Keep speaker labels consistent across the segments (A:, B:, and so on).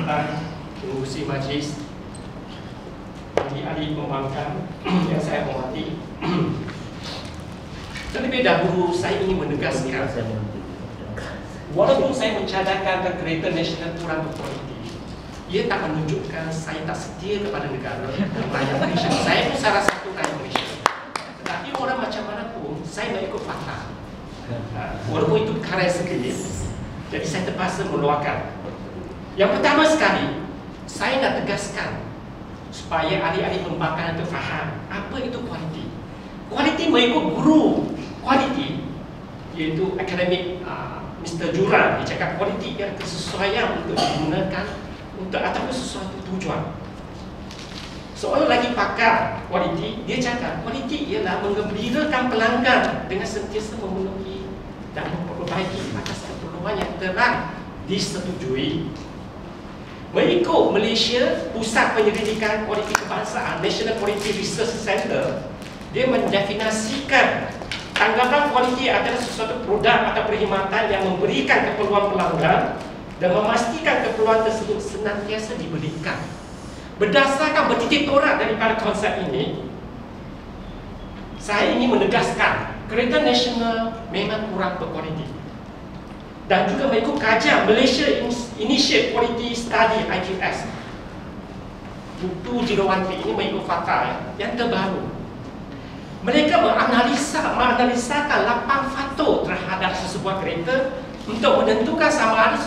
A: Tuan, pengurusi majlis, ahli pembangkang yang saya hormati. Terlebih dahulu saya ingin menegaskan, walaupun saya mencadangkan kereta nasional kurang berkualiti, ia tak menunjukkan saya tak setia kepada negara dan rakyat Malaysia. Saya pun salah satu rakyat Malaysia. Tetapi orang macam mana pun, saya mengikut fakta. Walaupun itu perkara sekali, jadi saya terpaksa meluahkan. Yang pertama sekali, saya nak tegaskan supaya ahli-ahli pembangkang itu faham apa itu kualiti. Kualiti mengikut guru kualiti, iaitu akademik Mr. Juran. Dia cakap kualiti ialah kesesuaian untuk digunakan untuk ataupun sesuatu tujuan. Seorang lagi pakar kualiti, dia cakap kualiti ialah menggembirakan pelanggan dengan sentiasa memenuhi dan memperbaiki atas keperluan yang telah disetujui. Mengikut Malaysia Pusat Penyelidikan Kualiti Kebangsaan National Quality Research Center, dia mendefinisikan tanggapan kualiti adalah sesuatu produk atau perkhidmatan yang memberikan keperluan pelanggan dan memastikan keperluan tersebut senantiasa diberikan. Berdasarkan bertitik tolak daripada konsep ini, saya ingin menegaskan kereta nasional memang kurang berkualiti. Dan juga mengikut kajian Malaysia Initiate Quality Study IQS 2013 ini mengikut fakta yang terbaru. Mereka menganalisakan 8 faktor terhadap sesebuah kereta untuk menentukan sama ada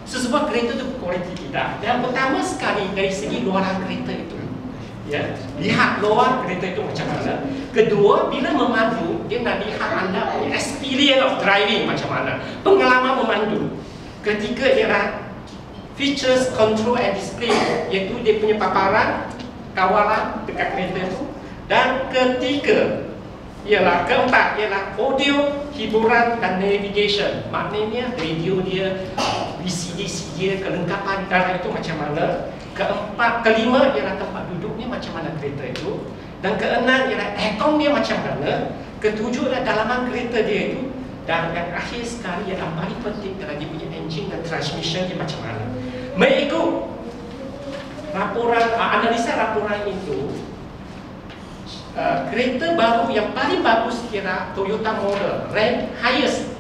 A: sesebuah kereta itu berkualiti tidak. Yang pertama sekali dari segi luaran kereta itu, ya, lihat luar kereta itu macam mana. Kedua, bila memandu, dia nak lihat anda punya experience of driving macam mana, pengalaman memandu. Ketiga ialah features, control and display, iaitu dia punya paparan, kawalan dekat kereta itu. Dan keempat ialah audio, hiburan dan navigation. Maknanya radio dia, VCD dia, kelengkapan dalam itu macam mana. Kelima ialah tempat duduknya macam mana kereta itu. Dan keenam ialah aircon dia macam mana. Ketujuh ialah dalaman kereta dia itu. Dan yang akhir sekali yang paling penting ialah dia punya engine dan transmission dia macam mana. Mengikut analisa laporan itu, kereta baru yang paling bagus ialah Toyota model rank highest,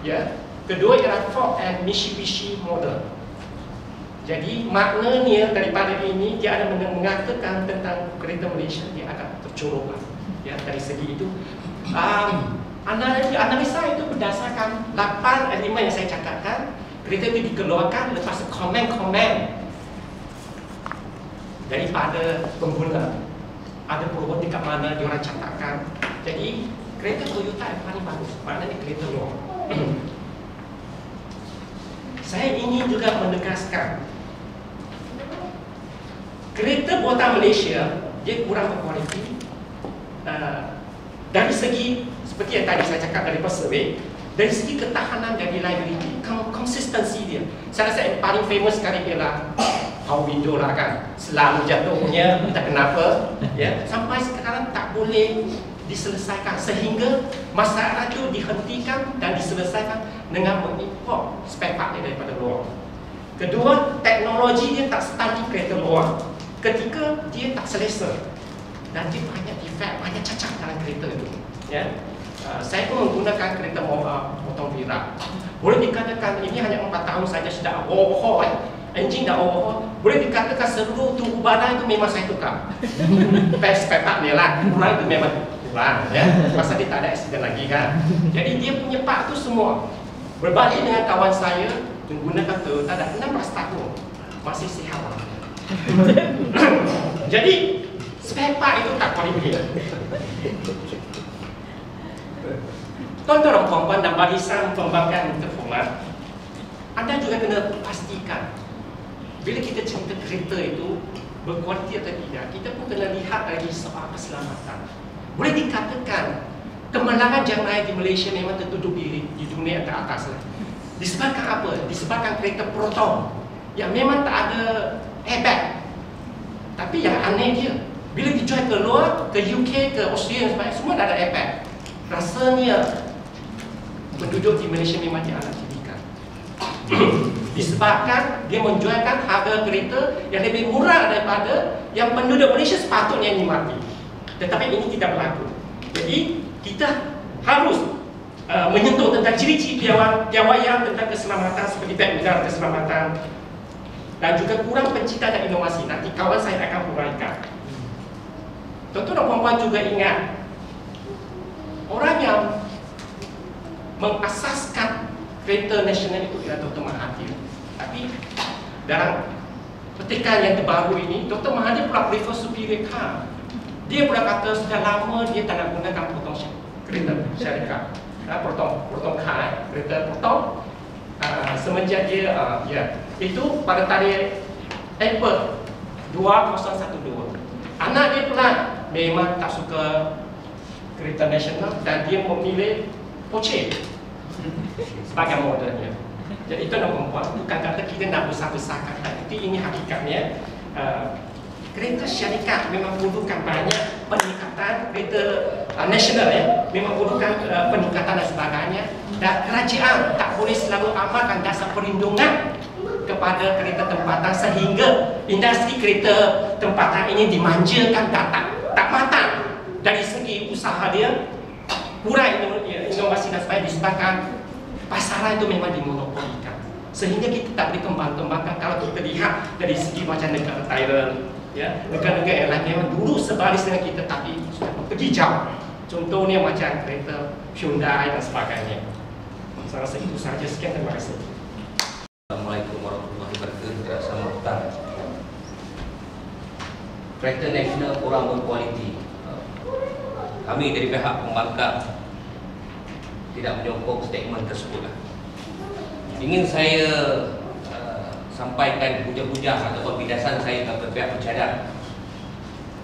A: ya. Kedua ialah Ford and Mitsubishi model. Jadi maknanya daripada ini dia ada mengatakan tentang kereta Malaysia dia agak tercorok, ya, dari segi itu. Analisa itu berdasarkan 8 elemen yang saya cakapkan. Kereta itu dikeluarkan lepas komen-komen daripada pengguna. Ada perubahan dekat mana diorang catatkan. Jadi kereta Toyota yang paling bagus, maknanya kereta luar. Saya ingin juga menegaskan kereta buatan Malaysia dia kurang berkualiti dari segi seperti yang tadi saya cakap dari survey, dari segi ketahanan dan reliability, konsistensi dia. Saya rasa yang paling famous sekali ialah power window lah kan, selalu jatuhnya entah kenapa, ya, sampai sekarang tak boleh diselesaikan sehingga masalah itu dihentikan dan diselesaikan dengan mengimport spare part daripada luar. Kedua, teknologi dia tak standard kereta luar. Ketiga, dia tak selesa dan dia banyak defect, banyak cacat dalam kereta itu, ya. Saya pun menggunakan kereta motong viral. Boleh dikatakan ini hanya 4 tahun saja sudah overhaul, engine dah overhaul. Boleh dikatakan seluruh tunggu badan itu memang saya tukar. Spare part dia lah, kurang itu memang kurang, ya. Masa dia tak ada accident lagi kan. Jadi dia punya part tu semua. Berbanding dengan kawan saya menggunakan Toyota dah 16 tahun masih sihat. Jadi spare part itu tak kualiti. Tuan-tuan dan puan-puan dan barisan pembangkang terhormat, anda juga kena pastikan bila kita cerita kereta itu berkualiti atau tidak, kita pun kena lihat dari soal keselamatan. Boleh dikatakan kemenangan jalan raya di Malaysia memang tertutup di dunia teratas lah. Disebabkan apa? Disebabkan kereta Proton yang memang tak ada airbag. Tapi yang aneh dia, bila dijual ke luar, ke UK, ke Australia dan sebagainya, semua dah ada airbag. Rasanya penduduk di Malaysia memang dianak didikan. disebabkan dia menjualkan harga kereta yang lebih murah daripada yang penduduk Malaysia sepatutnya nikmati. Tetapi ini tidak berlaku. Jadi kita harus menyentuh tentang ciri-ciri piawaian tentang keselamatan seperti beg medal keselamatan dan juga kurang pencipta dan inovasi. Nanti kawan saya akan huraikan. Tuan-tuan dan puan-puan juga ingat, orang yang mengasaskan kereta nasional itu ialah Dr. Mahathir. Tapi dalam petikan yang terbaru ini, Dr. Mahathir pula prefer superior car. Dia pula kata sudah lama dia tak nak gunakan potong kereta syarikat. Potong car, kereta potong semenjak dia itu pada tarikh April 2012. Anak dia pula memang tak suka kereta nasional dan dia memilih Porsche sebagai modelnya. Jadi itu nak membuat, bukan kata kita nak besar-besarkan, tapi ini hakikatnya kereta syarikat memang perlukan banyak peningkatan, kereta nasional memang perlukan peningkatan dan sebagainya, dan kerajaan tak boleh selalu amalkan dasar perlindungan kepada kereta tempatan sehingga industri kereta tempatan ini dimanjakan tak matang dari segi usaha dia, kurang inovasi dan sebagainya disebabkan pasaran itu memang dimonopolikan, sehingga kita tak boleh kembangkan. Kalau kita lihat dari segi macam negara Thailand, negara-negara yang lain memang dulu sebaris dengan kita tapi sudah pergi jauh. Contohnya macam kereta Hyundai dan sebagainya. Saya rasa itu sahaja. Sekian, terima kasih.
B: Assalamualaikum warahmatullahi wabarakatuh. Selamat petang. Kereta nasional kurang berkualiti. Kami dari pihak pembangkang tidak menyokong statement tersebut. Ingin saya sampaikan hujah-hujah ataupun bidasan saya kepada pihak pencadang,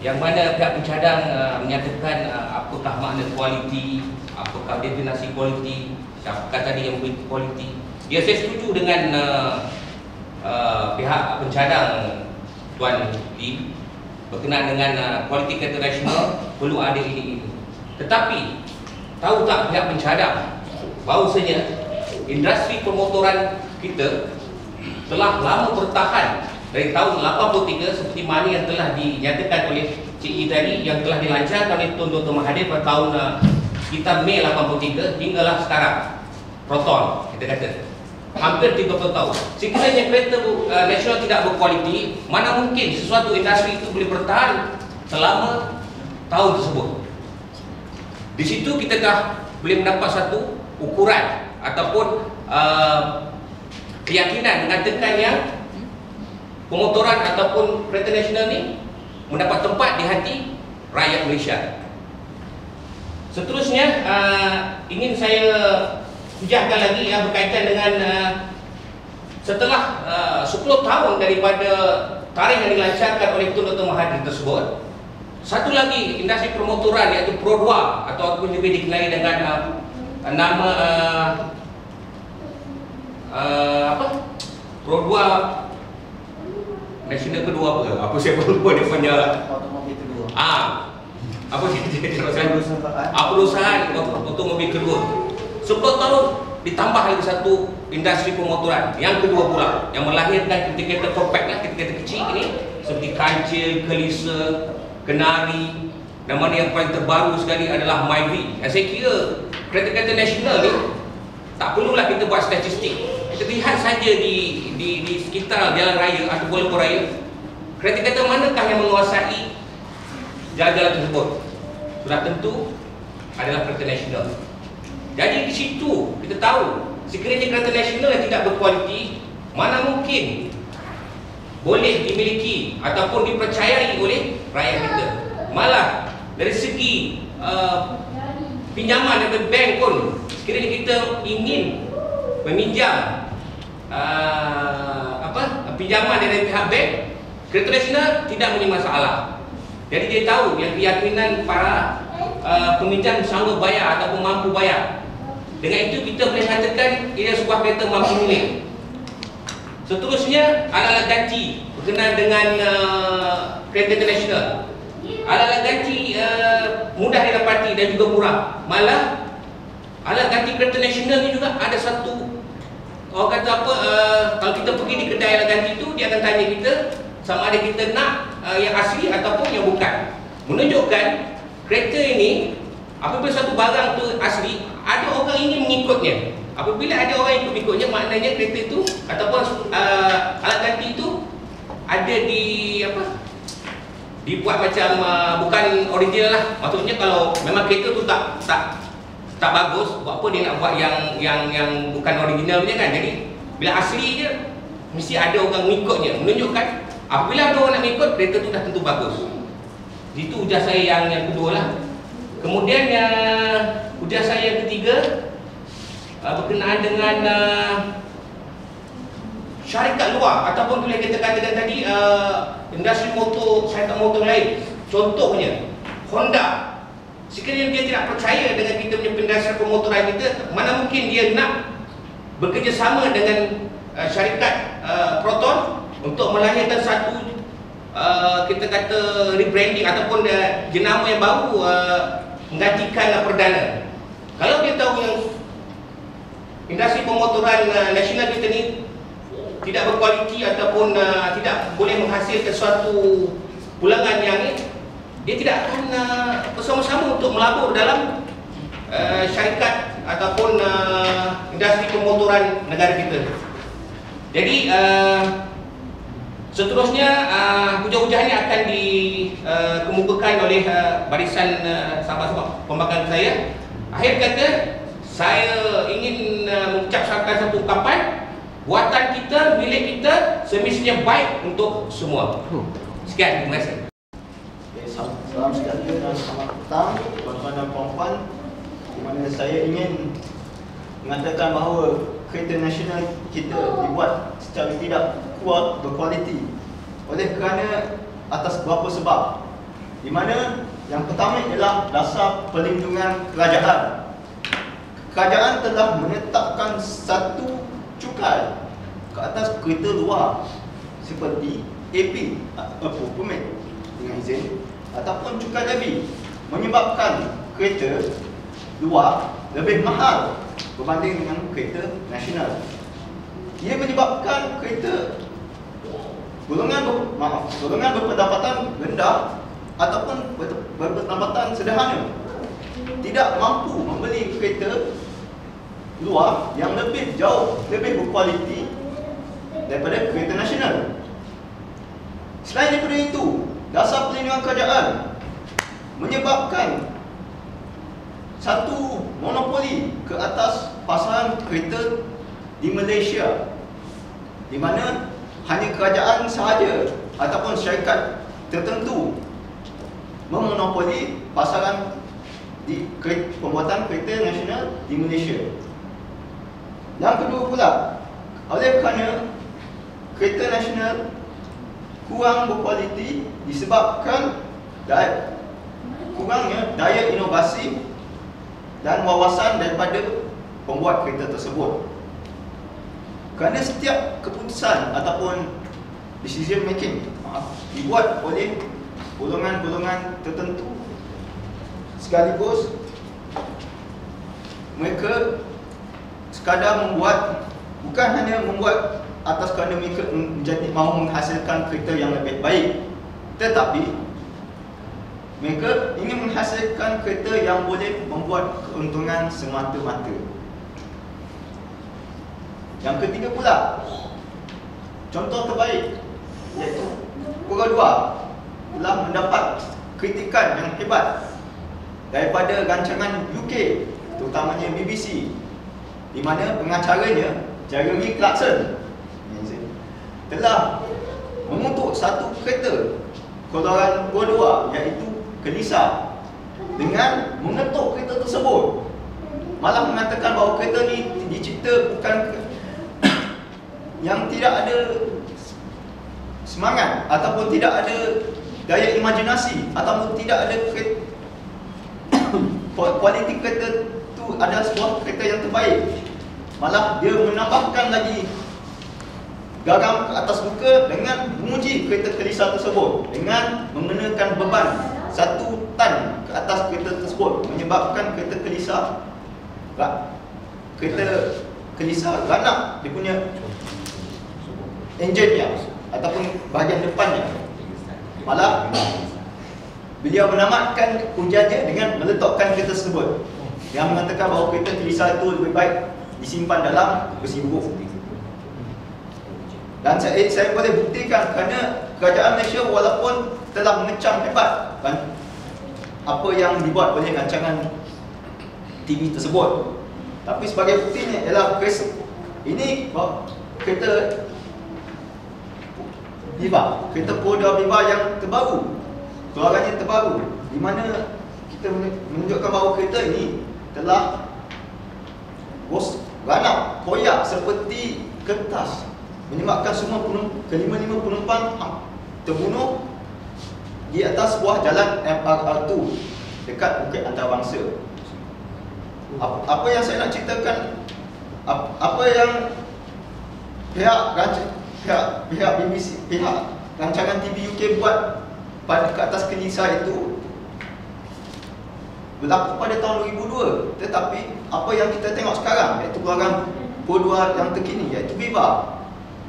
B: yang mana pihak pencadang menyatakan apakah makna kualiti, apakah definisi kualiti, siapakah tadi yang memberi kualiti. Ya, saya setuju dengan pihak pencadang Tuan Lee berkenaan dengan kualiti kereta nasional perlu ada ini. Tetapi tahu tak pihak pencadang bahawasanya industri pemotoran kita telah lama bertahan dari tahun 83 seperti mana yang telah dinyatakan oleh Cik I tadi, yang telah dilancarkan oleh Tun Dr. Mahathir pada tahun sekitar Mei 83 hinggalah sekarang. Proton, kita kata hampir 30 tahun. Sekiranya kereta nasional tidak berkualiti, mana mungkin sesuatu industri itu boleh bertahan selama tahun tersebut. Di situ kita dah boleh mendapat satu ukuran ataupun keyakinan mengatakan yang pemotoran ataupun kereta nasional ni mendapat tempat di hati rakyat Malaysia. Seterusnya ingin saya hujahkan lagi berkaitan dengan setelah 10 tahun daripada tarikh yang dilancarkan oleh Tun Dr. Mahathir tersebut, satu lagi industri permotoran iaitu Pro 2 ataupun lebih dikenali dengan nama Pro 2 nasional kedua apa saya lupa dia punya
C: otomobil kedua.
B: Apa perusahaan otomobil kedua. 10 tahun ditambah lagi satu industri pemotoran yang kedua pula yang melahirkan kereta-kereta compact kereta-kereta kecil ini seperti Kancil, Kelisa, Kenari, dan mana yang paling terbaru sekali adalah Myvi. Saya kira kereta-kereta nasional ni tak perlulah kita buat statistik. Kita lihat saja di sekitar jalan raya atau bola raya, kereta-kereta manakah yang menguasai jalan-jalan tersebut? Sudah tentu adalah kereta nasional. Jadi di situ kita tahu sekiranya kereta nasional yang tidak berkualiti, mana mungkin boleh dimiliki ataupun dipercayai oleh rakyat kita. Malah dari segi pinjaman dari bank pun, sekiranya kita ingin meminjam pinjaman dari pihak bank, kereta nasional tidak punya masalah. Jadi dia tahu yang keyakinan para peminjam sanggup bayar ataupun mampu bayar. Dengan itu kita boleh katakan ia sebuah kereta mampu milik. Seterusnya adalah gaji berkenaan dengan kereta nasional. Adalah gaji mudah didapati dan juga murah. Malah alat ganti kereta nasional ni juga ada satu orang kata apa, kalau kita pergi di kedai lah ganti tu, dia akan tanya kita sama ada kita nak yang asli ataupun yang bukan. Menunjukkan kereta ini, apabila satu barang tu asli, ada orang ingin mengikutnya. Apabila ada orang yang ikut-ikutnya, maknanya kereta itu ataupun alat ganti itu ada di apa? Dibuat macam bukan original lah. Maksudnya kalau memang kereta tu tak bagus, buat apa dia nak buat yang bukan original punya kan. Jadi bila asli je mesti ada orang mengikutnya. Menunjukkan apabila ada orang nak mengikut, kereta tu dah tentu bagus. Itu ujar saya yang kedua lah. Kemudian ujar saya yang ketiga berkenaan dengan syarikat luar ataupun boleh kita katakan tadi industri motor, syarikat motor lain. Contohnya Honda, sekiranya dia tidak percaya dengan kita punya industri pemotoran kita, mana mungkin dia nak bekerjasama dengan syarikat Proton untuk melahirkan satu kita kata rebranding ataupun jenama yang baru menggantikan Perdana. Kalau dia tahu yang industri pemotoran nasional kita ni tidak berkualiti ataupun tidak boleh menghasilkan suatu pulangan yang ni, dia tidak akan bersama-sama untuk melabur dalam syarikat ataupun industri pemotoran negara kita. Jadi seterusnya hujah-hujah ini akan dikemukakan oleh barisan sahabat-sahabat pembangkang saya. Akhir kata, saya ingin mengucapkan satu ungkapan, buatan kita, milik kita semestinya baik untuk semua. Sekian, terima kasih.
C: Salam sejahtera dan selamat petang tuan-tuan dan puan-puan. Di mana saya ingin mengatakan bahawa kereta nasional kita dibuat secara tidak kuat berkualiti oleh kerana atas beberapa sebab. Di mana yang pertama ialah dasar perlindungan kerajaan. Kerajaan telah menetapkan satu cukai ke atas kereta luar seperti AP, permit dengan izin, ataupun cukai lebih, menyebabkan kereta luar lebih mahal berbanding dengan kereta nasional. Ia menyebabkan kereta golongan berpendapatan rendah ataupun berpendapatan sederhana tidak mampu membeli kereta luar yang jauh lebih berkualiti daripada kereta nasional. Selain daripada itu, dasar perlindungan kerajaan menyebabkan satu monopoli ke atas pasaran kereta di Malaysia, di mana hanya kerajaan sahaja ataupun syarikat tertentu memonopoli pasaran di pembuatan kereta nasional di Malaysia. Yang kedua pula, oleh kerana kereta nasional kurang berkualiti disebabkan kurangnya daya inovasi dan wawasan daripada pembuat kereta tersebut. Kerana setiap keputusan ataupun decision making dibuat oleh golongan-golongan tertentu, sekaligus mereka sekadar membuat, bukan hanya membuat atas kerana mereka mahu menghasilkan kereta yang lebih baik, tetapi mereka ingin menghasilkan kereta yang boleh membuat keuntungan semata-mata. Yang ketiga pula, contoh terbaik iaitu Pura 2 telah mendapat kritikan yang hebat daripada rancangan UK, terutamanya BBC, di mana pengacaranya Jeremy Clarkson telah mengutuk satu kereta keluaran Pura 2 iaitu Kelisa dengan mengetuk kereta tersebut, malah mengatakan bahawa kereta ni dicipta bukan yang tidak ada semangat ataupun tidak ada daya imajinasi ataupun tidak ada kualiti kereta tu adalah sebuah kereta yang terbaik. Malah dia menambahkan lagi garam ke atas muka dengan menguji kereta Kelisa tersebut dengan mengenakan beban 1 tan ke atas kereta tersebut, menyebabkan kereta Kelisa kelisa ganap dia punya enjinnya ataupun bahagian depannya. Malah beliau menamatkan ujiannya dengan meletakkan kereta tersebut yang mengatakan bahawa kereta kelisa itu lebih baik disimpan dalam besi buku. Dan saya boleh buktikan kerana kerajaan Malaysia walaupun telah mengecam hebat kan, apa yang dibuat oleh rancangan TV tersebut, tapi sebagai buktinya ialah ini kereta Viva, kereta Polda Viva yang terbaru, keluarannya terbaru, di mana kita menunjukkan bahawa kereta ini telah ganap, koyak seperti kertas, menyebabkan semua kelima-lima penumpang terbunuh di atas sebuah jalan MRR2 dekat Bukit Antarabangsa. Apa yang saya nak ceritakan, apa yang pihak BBC, pihak rancangan TV UK buat pada ke atas kelisa itu berlaku pada tahun 2002, tetapi apa yang kita tengok sekarang iaitu keluaran Polda yang terkini iaitu Viva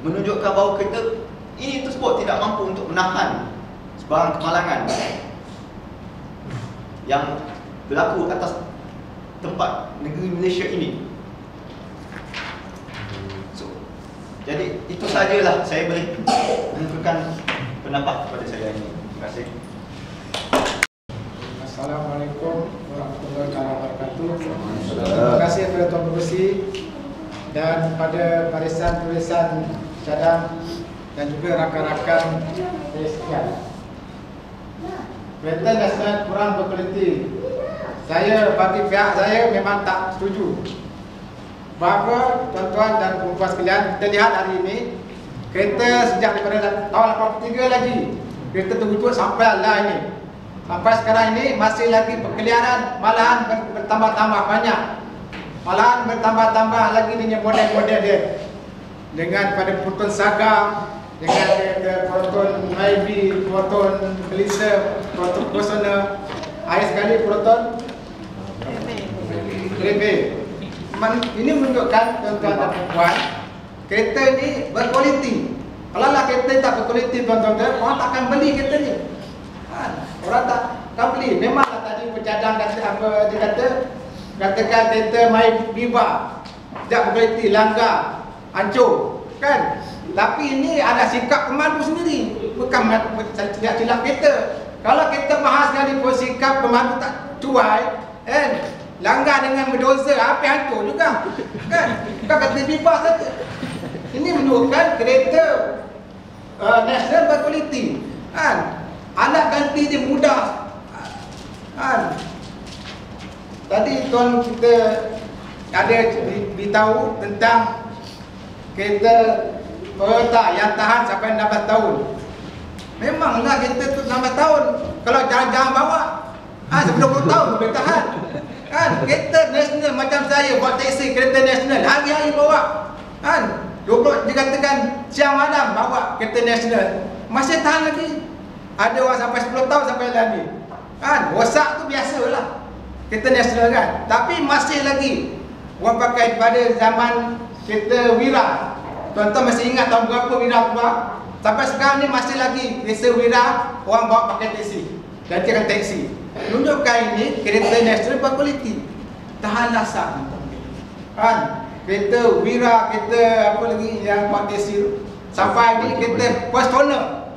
C: menunjukkan bahawa kereta ini tersebut tidak mampu untuk menahan sebarang kemalangan yang berlaku atas tempat negeri Malaysia ini. Jadi itu sajalah saya boleh menunjukkan pendapat kepada saya ini. Terima kasih.
D: Assalamualaikum warahmatullahi wabarakatuh. Terima kasih kepada Tuan Pengerusi dan pada barisan tulisan cadang dan juga rakan-rakan sekalian. Kereta nasional kurang berkualiti. Saya bagi pihak saya memang tak setuju. Bahawa tuan-tuan dan puan-puan sekalian, kita lihat hari ini kereta sejak daripada tahun 83 lagi kereta terwujud sampai lah ini. Sampai sekarang ini masih lagi berkeliaran, malahan bertambah-tambah banyak. Malahan bertambah-tambah lagi dengan model-model dia. Dengan pada Proton Saga, dengan Proton Myvi, Proton Kelisa, Proton Personal, akhir sekali Proton Rebe. Ini menunjukkan tuan-tuan dan puan, kereta ni berkualiti. Kalau lah kereta tak berkualiti tuan-tuan, orang tak akan beli kereta ni. Orang tak akan beli. Memanglah tadi pencadang kata apa dia katakan kereta Viva tak berkualiti, langgar, hancur, kan? Tapi ini ada sikap pemandu sendiri, bukan tidak silap kereta. Kalau kereta mahal sekali pun sikap pemandu tak cuai, kan? Langgar dengan berdosa, apa hancur juga, kan? Bukan kata Viva saja. Ini menunjukkan kereta nasional berkualiti, kan? Anak ganti dia mudah, kan? Tadi tuan kita ada beritahu tentang kereta Toyota yang tahan sampai 16 tahun. Memanglah kereta tu 16 tahun. Kalau jangan bawa, sebelum 20 tahun boleh tahan. Kan, kereta nasional macam saya buat taksi kereta nasional, hari-hari bawa. Kan, 20 dikatakan siang malam bawa kereta nasional, masih tahan lagi. Ada orang sampai 10 tahun sampai lagi. Kan, rosak tu biasalah kereta nasional kan. Tapi masih lagi orang pakai pada zaman kereta Wira. Tuan-tuan masih ingat tahun berapa Wira keluar? Sampai sekarang ni masih lagi kereta Wira orang bawa pakai taksi, gantikan taksi. Menunjukkan ini kereta nasional berkualiti, tahan lasak. Kan, kereta Wira, kereta apa lagi yang buat taksi sampai ni kereta Personal,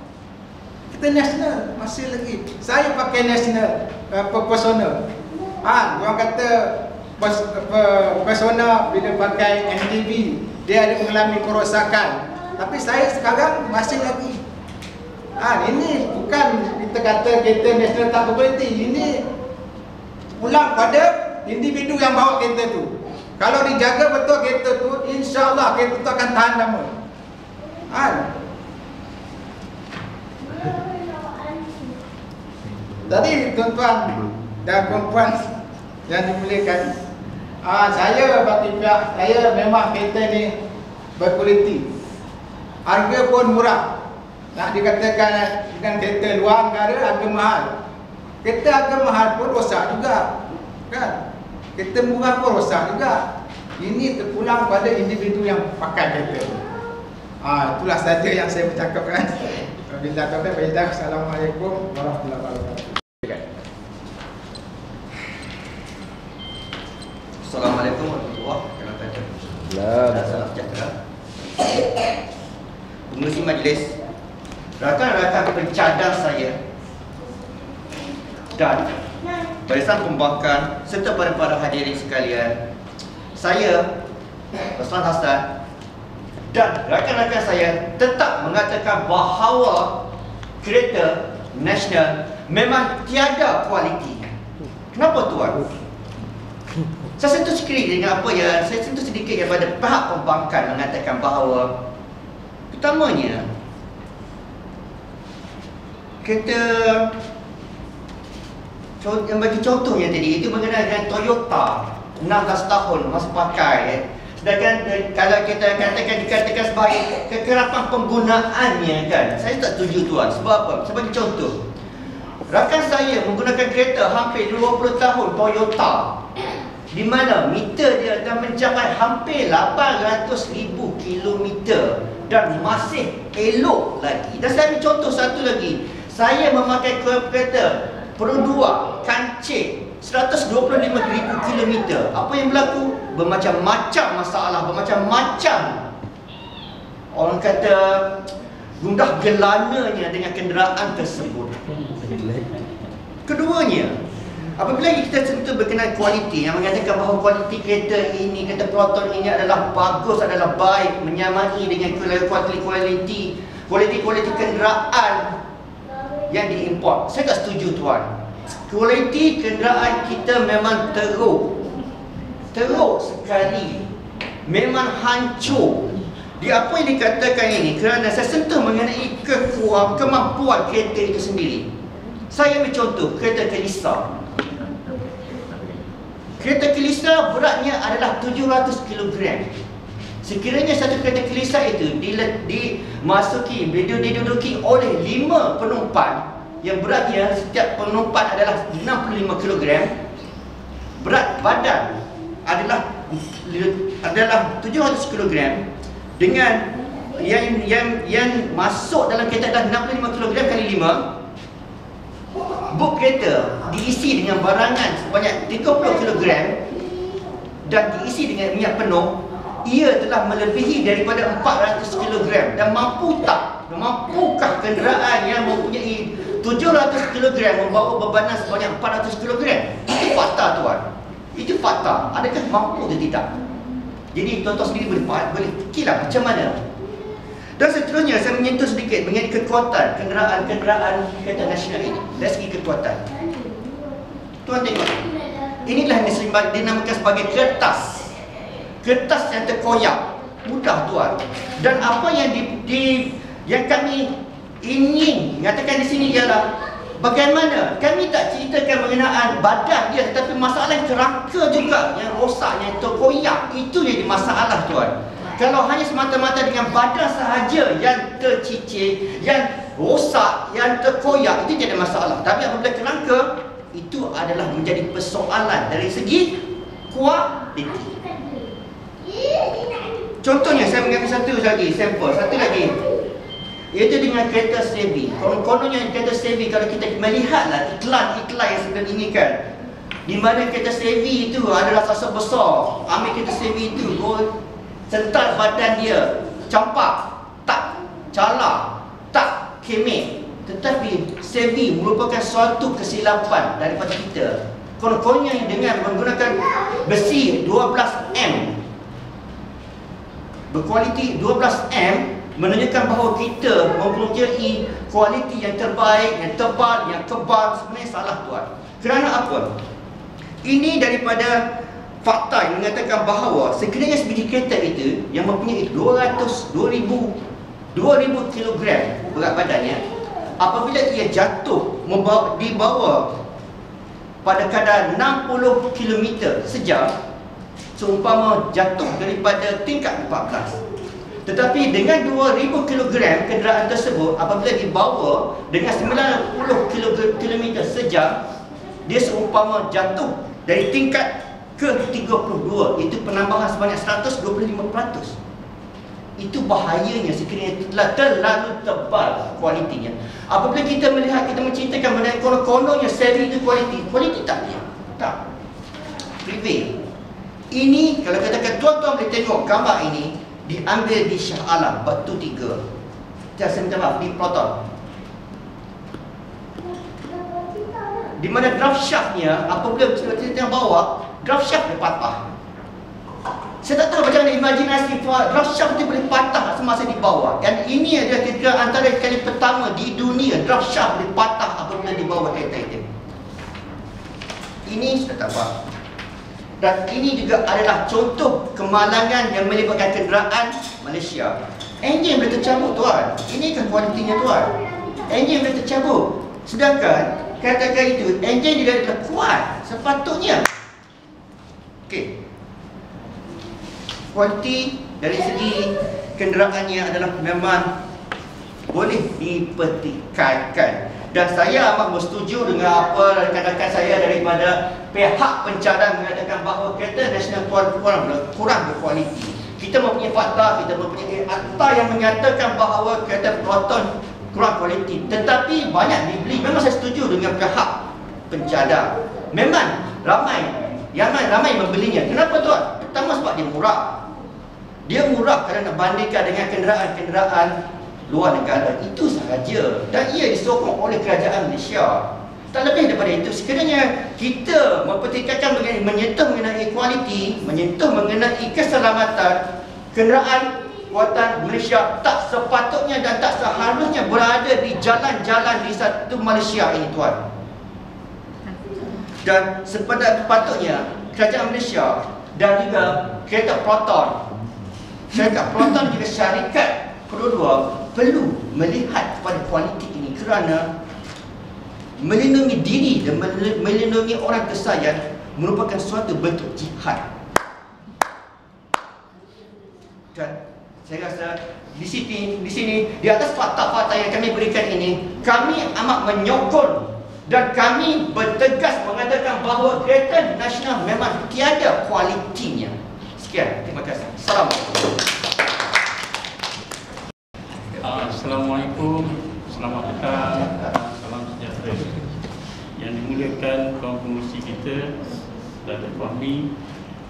D: kereta nasional masih lagi. Saya pakai nasional Personal. Orang kata Personal bila pakai MTV dia ada mengalami kerosakan, tapi saya sekarang masih lagi. Ini bukan kita kata kereta nasional tak berkualiti. Ini pulang pada individu yang bawa kereta tu. Kalau dijaga betul kereta tu, insya-Allah kereta tu akan tahan lama. Tadi tuan-tuan dan puan-puan yang dimuliakan, saya bagi pihak saya memang kereta ni berkualiti. Harga pun murah. Nak dikatakan dengan kereta luar negara harga mahal. Kereta harga mahal pun rosak juga, kan? Kereta murah pun rosak juga. Ini terpulang pada individu yang pakai kereta itu. Itulah saja yang saya bercakapkan. Bila taufiq wal hidayah. Assalamualaikum warahmatullahi wabarakatuh.
E: Assalamualaikum warahmatullahi wabarakatuh. Salam sejahtera. Pengerusi majlis, rakan-rakan pencadang saya dan barisan pembangkang serta para hadirin sekalian, saya Raslan Hassan dan rakan-rakan saya tetap mengatakan bahawa kereta nasional memang tiada kualiti. Kenapa tuan? Saya sentuh sedikit dengan apa yang saya sentuh sedikit daripada pihak pembangkang mengatakan bahawa pertamanya kereta yang bagi contohnya tadi itu mengenai dengan Toyota 16 tahun masa pakai. Sedangkan kalau kita dikatakan sebagai kekerapan penggunaannya kan, saya tak setuju tuan. Sebab apa? Sebagai contoh, rakan saya menggunakan kereta hampir 20 tahun Toyota, di mana meter dia dah mencapai hampir 800,000 kilometer dan masih elok lagi. Dan saya ambil contoh satu lagi. Saya memakai kereta Pro 2 kancil 125,000 kilometer. Apa yang berlaku? Bermacam-macam masalah, bermacam-macam orang kata gundah gelananya dengan kenderaan tersebut. Keduanya, apabila kita sentuh berkenaan kualiti, yang mengatakan bahawa kualiti kereta ini, kereta Proton ini adalah bagus, adalah baik, menyamai dengan kualiti kenderaan yang diimport. Saya tak setuju tuan. Kualiti kenderaan kita memang teruk sekali, memang hancur. Di apa yang dikatakan ini kerana saya sentuh mengenai kemampuan kereta itu sendiri. Saya ambil contoh kereta Kelisa. Kereta Kelisa beratnya adalah 700 kg. Sekiranya satu kereta Kelisa itu diduduki oleh 5 penumpang yang beratnya setiap penumpang adalah 65 kg, berat badan adalah 700 kg dengan yang masuk dalam kereta adalah 65 kg kali 5. Buk kereta diisi dengan barangan sebanyak 30 kg dan diisi dengan minyak penuh, ia telah melebihi daripada 400 kg. Dan mampukah kenderaan yang mempunyai 700 kg membawa bebanan sebanyak 400 kg? Itu fakta tuan. Itu fakta. Adakah mampu atau tidak? Jadi tuan-tuan sendiri boleh fikirlah macam mana. Dan seterusnya saya menyentuh sedikit mengenai kekuatan kenderaan kereta nasional ini. Dari segi kekuatan, tuan tengok, inilah yang dinamakan sebagai kertas yang terkoyak. Mudah tuan. Dan apa yang yang kami ingin nyatakan di sini ialah bagaimana kami tak ceritakan mengenai badan dia, tetapi masalah kerangka juga yang rosak, yang terkoyak. Itu yang masalah tuan. Kalau hanya semata-mata dengan badan sahaja yang tercicir, yang rosak, yang terkoyak, itu tidak ada masalah. Tapi apabila kerangka, itu adalah menjadi persoalan dari segi kualiti. Contohnya saya mengambil satu lagi sampel, satu lagi, iaitu dengan kereta Chevy. Kononnya kereta Chevy, kalau kita melihatlah iklan-iklan yang sedang ini kan, di mana kereta Chevy itu adalah sasa besar. Ambil kereta Chevy itu, sental badan dia, campak, tak cala, tak kemek. Tetapi Chevy merupakan suatu kesilapan daripada kita. Kononnya dengan menggunakan besi 12M, berkualiti 12M, menunjukkan bahawa kita mempunyai kualiti yang terbaik, yang tebal, yang kebal. Sebenarnya salah tuan. Kerana apa? Ini daripada fakta yang mengatakan bahawa sekiranya sebiji kereta itu yang mempunyai 2,000 kg berat badannya, apabila ia jatuh dibawa pada kadar 60 km sejam, seumpama jatuh daripada tingkat 14. Tetapi dengan 2,000 kg kenderaan tersebut, apabila dibawa dengan 90 km sejam, dia seumpama jatuh dari tingkat ke 32, itu penambahan sebanyak 125%. Itu bahayanya sekiranya terlalu tebal kualitinya. Apabila kita melihat, kita menceritakan mengenai konon-kononnya seri itu kualiti tak dia. Tak. Prevail. Ini kalau katakan tuan-tuan boleh tengok gambar ini diambil di Shah Alam, Batu 3. Saya minta maaf, di Proton. Di mana draft shaftnya, apabila kita tengok bawah, draft shaft dia patah. Saya tak tahu macam mana imajinasi draft shaft itu boleh patah semasa di bawah. Dan ini adalah kira antara kali pertama di dunia draft shaft boleh patah apabila di bawah kereta itu. Ini sudah tak apa. Dan ini juga adalah contoh kemalangan yang melibatkan kenderaan Malaysia. Enjin boleh tercabut tuan. Ini kan kualitinya tuan. Enjin boleh tercabut. Sedangkan katakan itu enjin dia adalah kuat sepatutnya. Okey. Kualiti dari segi kenderaannya adalah memang boleh dipertikaikan. Dan saya amat bersetuju dengan apa rekan-rekan saya daripada pihak pencadang mengatakan bahawa kereta nasional kurang berkualiti. Kita mempunyai fakta, kita mempunyai akta yang menyatakan bahawa kereta Proton kurang kualiti. Tetapi banyak dibeli. Memang saya setuju dengan pihak pencadang. Memang ramai membelinya. Kenapa tuan? Pertama sebab dia murah. Dia murah kerana nak bandingkan dengan kenderaan-kenderaan luar negara. Itu sahaja. Dan ia disokong oleh kerajaan Malaysia. Tak lebih daripada itu. Sekiranya kita mempertikaikan menyentuh mengenai kualiti, menyentuh mengenai keselamatan, kenderaan buatan Malaysia tak sepatutnya dan tak seharusnya berada di jalan-jalan di satu Malaysia ini tuan. Dan sepatutnya kerajaan Malaysia dan juga kereta Proton juga syarikat kedua-dua perlu melihat kepada kualiti ini kerana melindungi diri dan melindungi orang tersayang merupakan suatu bentuk jihad. Dan saya rasa di sini di atas fakta-fakta yang kami berikan ini, kami amat menyokong dan kami bertegas mengatakan bahawa kereta nasional memang tiada kualitinya. Sekian, terima kasih. Assalamualaikum.
F: Assalamualaikum, selamat petang, salam sejahtera. Yang dimuliakan kaum pengurusi kita, Datuk Fahmi,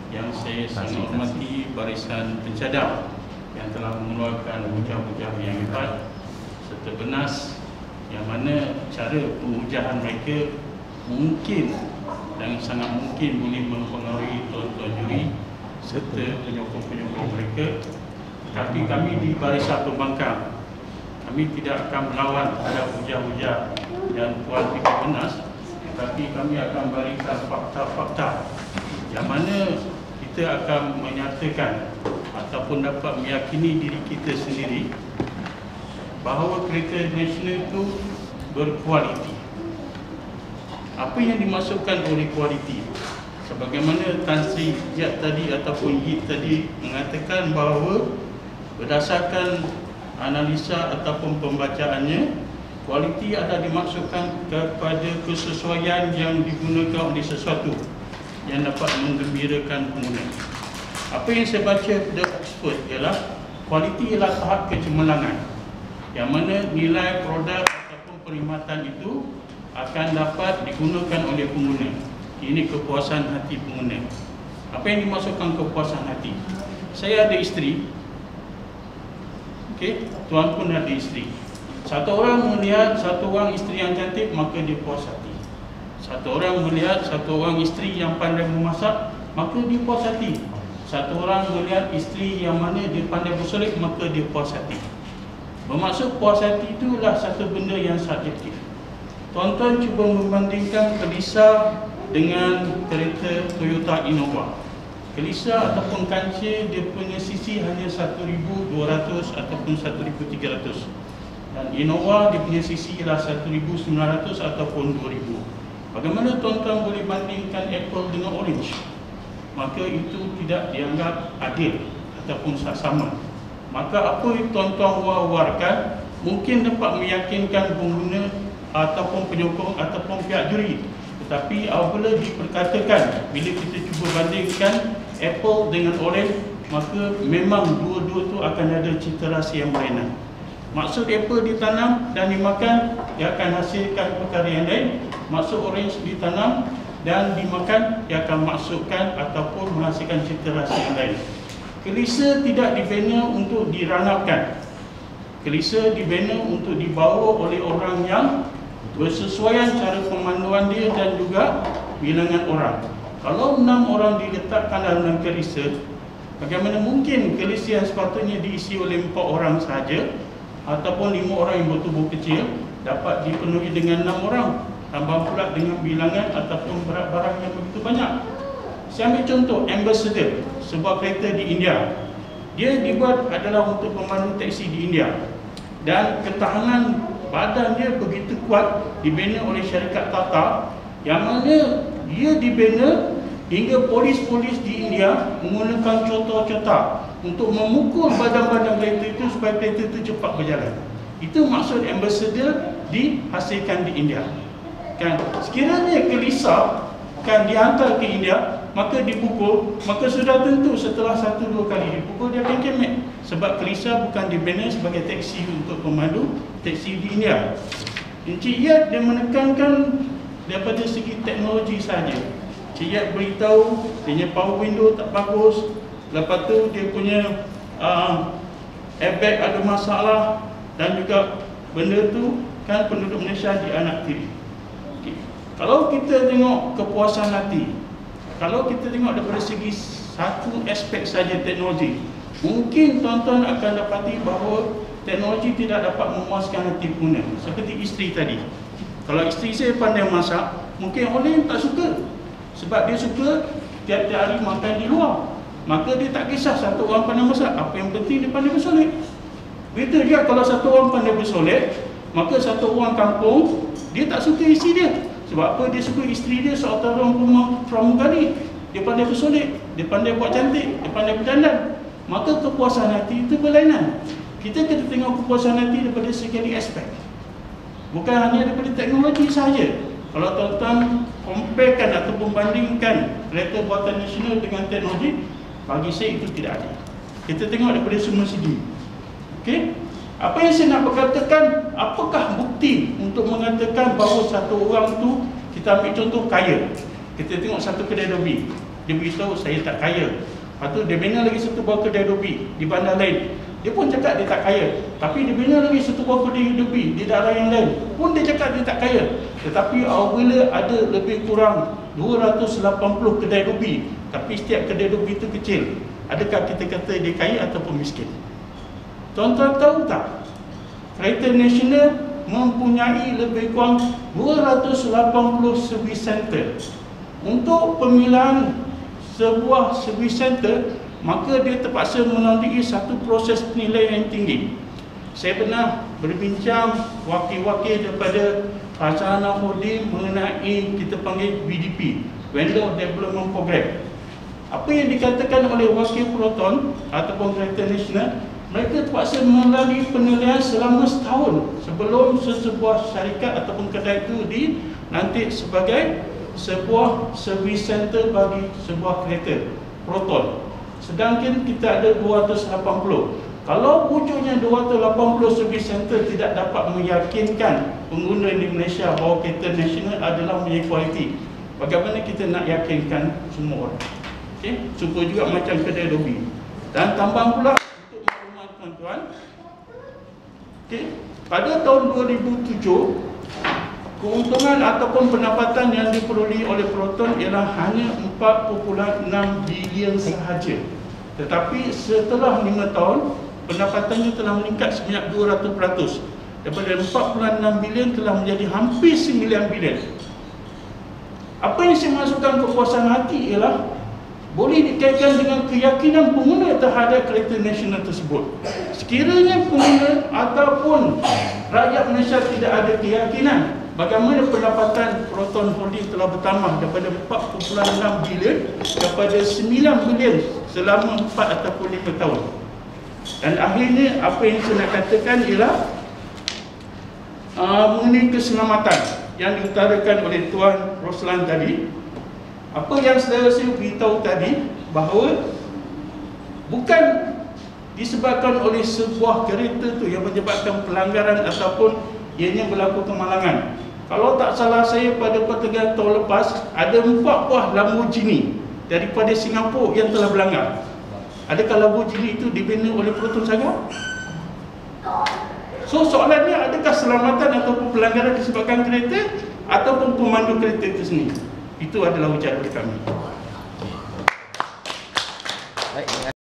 F: yang saya sangat hormati barisan pencadang yang telah mengeluarkan hujah-hujah yang hebat serta benas, yang mana cara pengujahan mereka mungkin dan sangat mungkin boleh mempengaruhi tuan-tuan juri serta penyokong-penyokong mereka. Tapi kami di Barisan Pembangkang, kami tidak akan melawan terhadap hujah-hujah dan kualiti benas, tapi kami akan berikan fakta-fakta yang mana kita akan menyatakan ataupun dapat meyakini diri kita sendiri bahawa kereta nasional itu berkualiti. Apa yang dimaksudkan oleh kualiti? Sebagaimana Tan Sri Yat tadi ataupun Yit tadi mengatakan bahawa berdasarkan analisa ataupun pembacaannya, kualiti adalah dimaksudkan kepada kesesuaian yang digunakan oleh sesuatu yang dapat menggembirakan pengguna. Apa yang saya baca dari Oxford ialah kualiti ialah tahap kecemerlangan, yang mana nilai produk ataupun perkhidmatan itu akan dapat digunakan oleh pengguna. Ini kepuasan hati pengguna. Apa yang dimaksudkan kepuasan hati? Saya ada isteri. Okey, tuan pun ada isteri. Satu orang melihat satu orang isteri yang cantik, maka dia puas hati. Satu orang melihat satu orang isteri yang pandai memasak, maka dia puas hati. Satu orang melihat isteri yang mana dia pandai bersolek, maka dia puas hati. Bermaksud puas hati itulah satu benda yang subjektif. Tuan-tuan cuba membandingkan Kelisa dengan kereta Toyota Innova. Kelisa ataupun kancil dia punya sisi hanya 1,200 ataupun 1,300. Dan Innova dia punya sisi ialah 1,900 ataupun 2,000. Bagaimana tuan-tuan boleh bandingkan Apple dengan Orange? Maka itu tidak dianggap adil ataupun sama. Maka apa yang tuan-tuan war-warkan mungkin dapat meyakinkan pengguna ataupun penyokong ataupun pihak juri Tetapi apabila diperkatakan, bila kita cuba bandingkan Apple dengan orange, maka memang dua-dua tu akan ada cita rasa yang berlainan. Maksud apple ditanam dan dimakan, dia akan hasilkan perkara yang lain. Maksud orange ditanam dan dimakan, dia akan masukkan ataupun menghasilkan cita rasa yang lain. Kelisa tidak dibina untuk diranapkan. Kelisa dibina untuk dibawa oleh orang yang bersesuaian cara pemanduan dia dan juga bilangan orang. Kalau 6 orang diletakkan dalam kelisa, bagaimana mungkin kelisa yang sepatutnya diisi oleh 4 orang sahaja ataupun 5 orang yang bertubuh kecil dapat dipenuhi dengan 6 orang, tambah pula dengan bilangan ataupun berat barang yang begitu banyak. Saya ambil contoh Ambassador, sebuah kereta di India. Dia dibuat adalah untuk pemandu teksi di India, dan ketahanan badan dia begitu kuat, dibina oleh syarikat Tata, yang mana dia dibina hingga polis-polis di India menggunakan contoh-contoh untuk memukul badan-badan kereta itu supaya kereta itu cepat berjalan. Itu maksud Ambassador dihasilkan di India. Kan, sekiranya kelisa kan dihantar ke India, maka dipukul, maka sudah tentu setelah 1-2 kali dipukul dia akan kemek. Sebab kelisa bukan dibina sebagai teksi untuk pemandu teksi di India. Encik Yat dia menekankan daripada segi teknologi saja. Encik Yat beritahu dia punya power window tak bagus, lepas tu dia punya airbag ada masalah, dan juga benda tu kan penduduk Malaysia dianaktiri. Okay. Kalau kita tengok kepuasan hati, kalau kita tengok daripada segi satu aspek saja teknologi, mungkin tuan-tuan akan dapati bahawa teknologi tidak dapat memuaskan hati pengguna. Seperti isteri tadi, kalau isteri saya pandai masak, mungkin orang lain tak suka, sebab dia suka tiap-tiap hari makan di luar. Maka dia tak kisah satu orang pandai masak, apa yang penting dia pandai bersolek. Begitu juga kalau satu orang pandai bersolek, maka satu orang kampung dia tak suka isteri dia. Sebab apa? Dia suka isteri dia seorang pramugari. Dia pandai bersolek, dia pandai buat cantik, dia pandai berdandan. Maka kepuasan hati itu berlainan. Kita kena tengok kepuasan hati daripada segala aspek, bukan hanya daripada teknologi sahaja. Kalau tuan-tuan comparekan ataupun bandingkan kereta buatan nasional dengan teknologi, bagi saya itu tidak ada. Kita tengok daripada semua segi. Okey? Apa yang saya nak berkatakan, apakah bukti untuk mengatakan bahawa satu orang tu, kita ambil contoh kaya. Kita tengok satu kedai dobi, dia beritahu saya tak kaya. Lepas tu dia bina lagi satu buah kedai dobi di bandar lain, dia pun cakap dia tak kaya. Tapi dia bina lagi satu buah kedai dobi di daerah yang lain, pun dia cakap dia tak kaya. Tetapi apabila ada lebih kurang 280 kedai dobi, tapi setiap kedai dobi itu kecil, adakah kita kata dia kaya ataupun miskin? Tuan-tuan tahu tak, kereta nasional mempunyai lebih kurang 280 service center. Untuk pemilihan sebuah service center, maka dia terpaksa melalui satu proses penilaian yang tinggi. Saya pernah berbincang wakil-wakil daripada Khazanah Holding mengenai kita panggil BDP, Vendor Development Program. Apa yang dikatakan oleh wakil Proton ataupun kereta nasional, mereka terpaksa melalui penilaian selama setahun sebelum sebuah syarikat ataupun kedai itu dilantik sebagai sebuah service center bagi sebuah kereta Proton. Sedangkan kita ada 280. Kalau wujudnya 280 service center tidak dapat meyakinkan pengguna di Malaysia bahawa kereta nasional adalah mempunyai kualiti, bagaimana kita nak yakinkan semua orang? Okay? Supaya juga macam kedai dobi. Dan tambang pula untuk maklumat tuan-tuan, okay, pada tahun 2007, keuntungan ataupun pendapatan yang diperoleh oleh Proton ialah hanya 4.6 bilion sahaja. Tetapi setelah 5 tahun, pendapatannya telah meningkat sebanyak 200%. Daripada 4.6 bilion telah menjadi hampir 9 bilion. Apa yang saya maksudkan kepuasan hati ialah boleh dikaitkan dengan keyakinan pengguna terhadap kereta nasional tersebut. Sekiranya pengguna ataupun rakyat Malaysia tidak ada keyakinan bagaimana pendapatan Proton Holding telah bertambah daripada 4.6 bilion kepada 9 bilion selama 4 ataupun 5 tahun. Dan akhirnya apa yang saya nak katakan ialah mengenai keselamatan. yang diutarakan oleh Tuan Roslan tadi, apa yang saya beritahu tadi, bahawa bukan disebabkan oleh sebuah kereta tu yang menyebabkan pelanggaran ataupun ianya berlaku kemalangan. Kalau tak salah saya, pada pertengahan tahun lepas ada 4 buah Lamborghini daripada Singapura yang telah berlanggar. Adakah Lamborghini itu dibina oleh Proton Saga? So soalannya, adakah selamatan ataupun pelanggaran disebabkan kereta ataupun pemandu kereta itu sendiri? Itu adalah ucapan kami.